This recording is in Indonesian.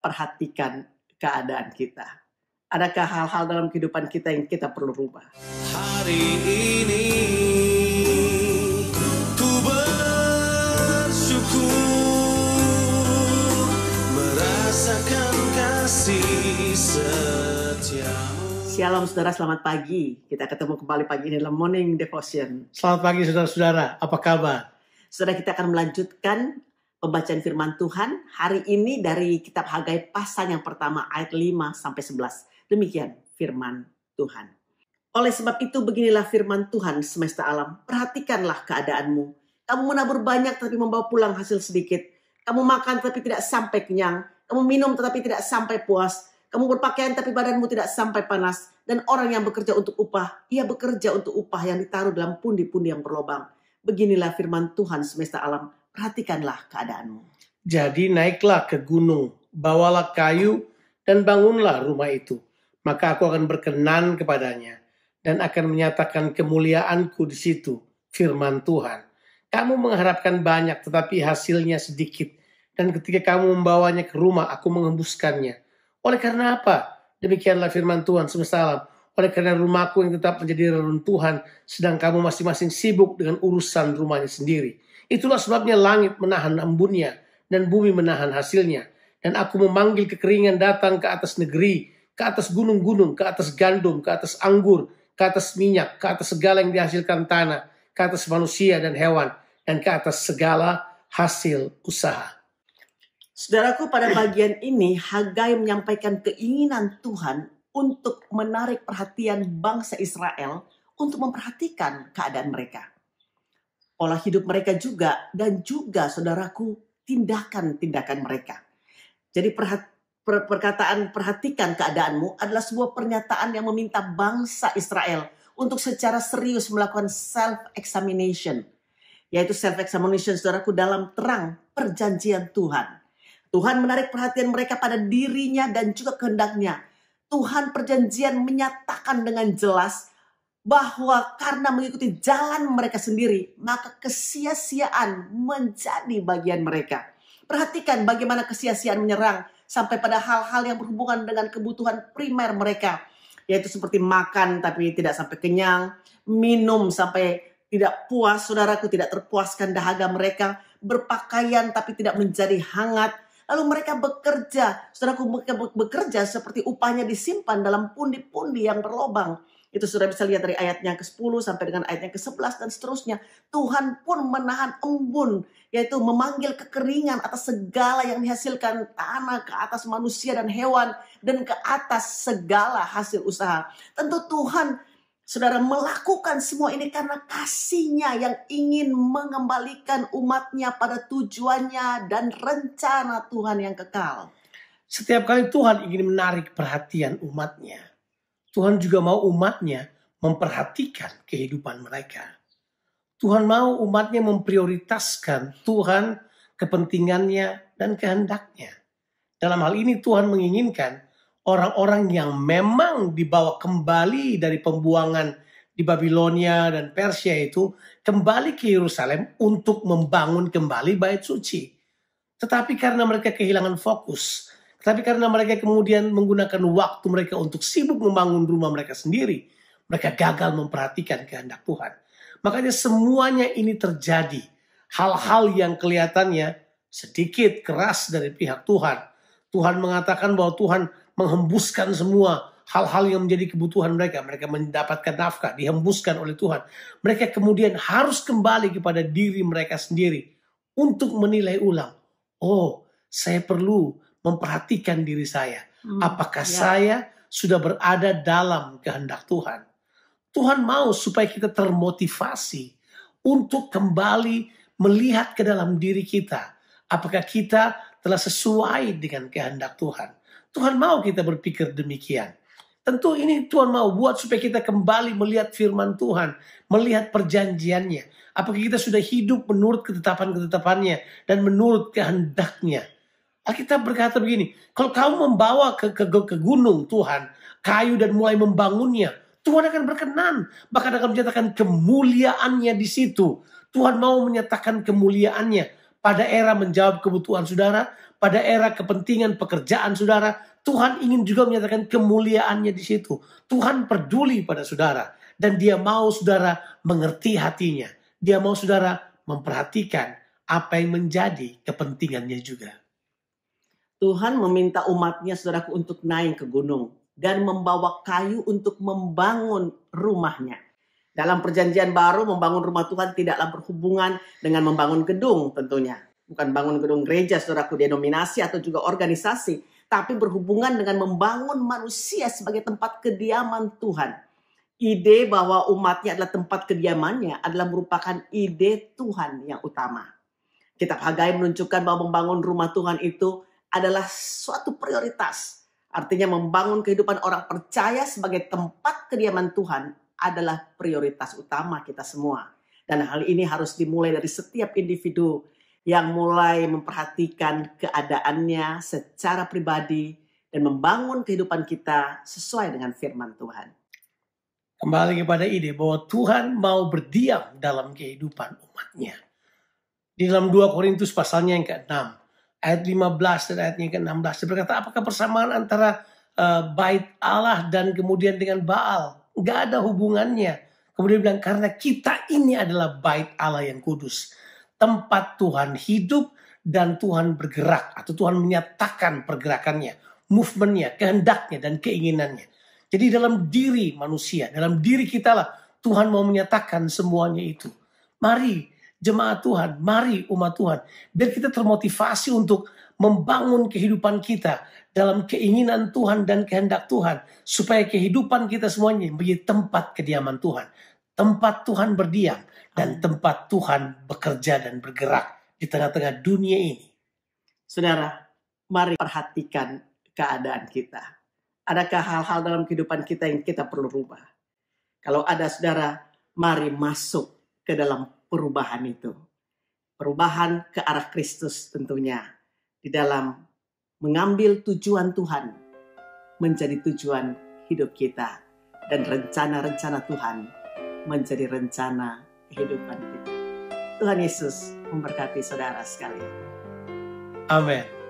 perhatikan keadaan kita. Adakah hal-hal dalam kehidupan kita yang kita perlu rubah? Hari ini ku bersyukur merasakan kasih setiamu. Shalom saudara, selamat pagi. Kita ketemu kembali pagi ini dalam Morning Devotion. Selamat pagi saudara-saudara, apa kabar? Saudara, kita akan melanjutkan pembacaan firman Tuhan hari ini dari kitab Hagai pasal yang pertama ayat 5-11. Demikian firman Tuhan. Oleh sebab itu beginilah firman Tuhan semesta alam. Perhatikanlah keadaanmu. Kamu menabur banyak tetapi membawa pulang hasil sedikit. Kamu makan tetapi tidak sampai kenyang. Kamu minum tetapi tidak sampai puas. Kamu berpakaian tapi badanmu tidak sampai panas. Dan orang yang bekerja untuk upah, ia bekerja untuk upah yang ditaruh dalam pundi-pundi yang berlobang. Beginilah firman Tuhan semesta alam. Perhatikanlah keadaanmu. Jadi naiklah ke gunung, bawalah kayu dan bangunlah rumah itu. Maka aku akan berkenan kepadanya dan akan menyatakan kemuliaanku di situ, firman Tuhan. Kamu mengharapkan banyak tetapi hasilnya sedikit. Dan ketika kamu membawanya ke rumah, aku mengembuskannya. Oleh karena apa? Demikianlah firman Tuhan semesta alam. Oleh karena rumahku yang tetap menjadi reruntuhan, sedang kamu masing-masing sibuk dengan urusan rumahnya sendiri. Itulah sebabnya langit menahan embunnya dan bumi menahan hasilnya. Dan aku memanggil kekeringan datang ke atas negeri, ke atas gunung-gunung, ke atas gandum, ke atas anggur, ke atas minyak, ke atas segala yang dihasilkan tanah, ke atas manusia dan hewan, dan ke atas segala hasil usaha. Saudaraku, pada bagian ini Hagai menyampaikan keinginan Tuhan untuk menarik perhatian bangsa Israel untuk memperhatikan keadaan mereka. Pola hidup mereka juga, dan juga saudaraku, tindakan-tindakan mereka. Jadi perkataan perhatikan keadaanmu adalah sebuah pernyataan yang meminta bangsa Israel untuk secara serius melakukan self-examination. Yaitu self-examination saudaraku dalam terang perjanjian Tuhan. Tuhan menarik perhatian mereka pada dirinya dan juga kehendaknya. Tuhan perjanjian menyatakan dengan jelas bahwa karena mengikuti jalan mereka sendiri, maka kesia-siaan menjadi bagian mereka. Perhatikan bagaimana kesia-siaan menyerang sampai pada hal-hal yang berhubungan dengan kebutuhan primer mereka. Yaitu seperti makan tapi tidak sampai kenyang, minum sampai tidak puas, saudaraku, tidak terpuaskan dahaga mereka, berpakaian tapi tidak menjadi hangat. Lalu mereka bekerja, saudaraku, mereka bekerja seperti upahnya disimpan dalam pundi-pundi yang berlobang. Itu sudah bisa lihat dari ayatnya ke-10 sampai dengan ayatnya ke-11 dan seterusnya. Tuhan pun menahan embun, yaitu memanggil kekeringan atas segala yang dihasilkan tanah, ke atas manusia dan hewan, dan ke atas segala hasil usaha. Tentu Tuhan, saudara, melakukan semua ini karena kasih-Nya yang ingin mengembalikan umat-Nya pada tujuannya dan rencana Tuhan yang kekal. Setiap kali Tuhan ingin menarik perhatian umat-Nya, Tuhan juga mau umat-Nya memperhatikan kehidupan mereka. Tuhan mau umat-Nya memprioritaskan Tuhan, kepentingannya, dan kehendaknya. Dalam hal ini Tuhan menginginkan orang-orang yang memang dibawa kembali dari pembuangan di Babilonia dan Persia itu kembali ke Yerusalem untuk membangun kembali bait suci. Tetapi karena mereka kehilangan fokus, tapi karena mereka kemudian menggunakan waktu mereka untuk sibuk membangun rumah mereka sendiri, mereka gagal memperhatikan kehendak Tuhan. Makanya semuanya ini terjadi. Hal-hal yang kelihatannya sedikit keras dari pihak Tuhan. Tuhan mengatakan bahwa Tuhan menghembuskan semua hal-hal yang menjadi kebutuhan mereka. Mereka mendapatkan nafkah, dihembuskan oleh Tuhan. Mereka kemudian harus kembali kepada diri mereka sendiri untuk menilai ulang. Oh, saya perlu memperhatikan diri saya. Apakah saya sudah berada dalam kehendak Tuhan? Tuhan mau supaya kita termotivasi untuk kembali melihat ke dalam diri kita. Apakah kita telah sesuai dengan kehendak Tuhan? Tuhan mau kita berpikir demikian. Tentu ini Tuhan mau buat supaya kita kembali melihat firman Tuhan. Melihat perjanjiannya. Apakah kita sudah hidup menurut ketetapan-ketetapannya dan menurut kehendaknya? Alkitab berkata begini, kalau kamu membawa ke gunung Tuhan, kayu dan mulai membangunnya, Tuhan akan berkenan. Bahkan akan menyatakan kemuliaannya di situ. Tuhan mau menyatakan kemuliaannya. pada era menjawab kebutuhan saudara, pada era kepentingan pekerjaan saudara, Tuhan ingin juga menyatakan kemuliaannya di situ. Tuhan peduli pada saudara dan Dia mau saudara mengerti hatinya. Dia mau saudara memperhatikan apa yang menjadi kepentingannya juga. Tuhan meminta umatnya, saudaraku, untuk naik ke gunung dan membawa kayu untuk membangun rumahnya. Dalam perjanjian baru, membangun rumah Tuhan tidaklah berhubungan dengan membangun gedung tentunya. Bukan bangun gedung gereja, saudaraku, denominasi atau juga organisasi. Tapi berhubungan dengan membangun manusia sebagai tempat kediaman Tuhan. Ide bahwa umatnya adalah tempat kediamannya adalah merupakan ide Tuhan yang utama. Kitab Hagai menunjukkan bahwa membangun rumah Tuhan itu adalah suatu prioritas. Artinya membangun kehidupan orang percaya sebagai tempat kediaman Tuhan adalah prioritas utama kita semua. Dan hal ini harus dimulai dari setiap individu yang mulai memperhatikan keadaannya secara pribadi dan membangun kehidupan kita sesuai dengan firman Tuhan. Kembali kepada ide bahwa Tuhan mau berdiam dalam kehidupan umatnya. Di dalam 2 Korintus pasalnya yang ke-6, ayat 15 dan ayatnya ke-16, dia berkata, apakah persamaan antara bait Allah dan kemudian dengan Baal? Nggak ada hubungannya. Kemudian bilang, karena kita ini adalah bait Allah yang kudus. Tempat Tuhan hidup dan Tuhan bergerak. Atau Tuhan menyatakan pergerakannya, movementnya, kehendaknya dan keinginannya. Jadi dalam diri manusia, dalam diri kita lah Tuhan mau menyatakan semuanya itu. Mari jemaat Tuhan, mari umat Tuhan. Biar kita termotivasi untuk membangun kehidupan kita dalam keinginan Tuhan dan kehendak Tuhan. Supaya kehidupan kita semuanya menjadi tempat kediaman Tuhan. Tempat Tuhan berdiam dan tempat Tuhan bekerja dan bergerak di tengah-tengah dunia ini. Saudara, mari perhatikan keadaan kita. Adakah hal-hal dalam kehidupan kita yang kita perlu rubah? Kalau ada, saudara, mari masuk ke dalam perubahan itu. Perubahan ke arah Kristus tentunya. Di dalam mengambil tujuan Tuhan menjadi tujuan hidup kita. Dan rencana-rencana Tuhan menjadi rencana kehidupan kita. Tuhan Yesus memberkati saudara sekalian. Amin.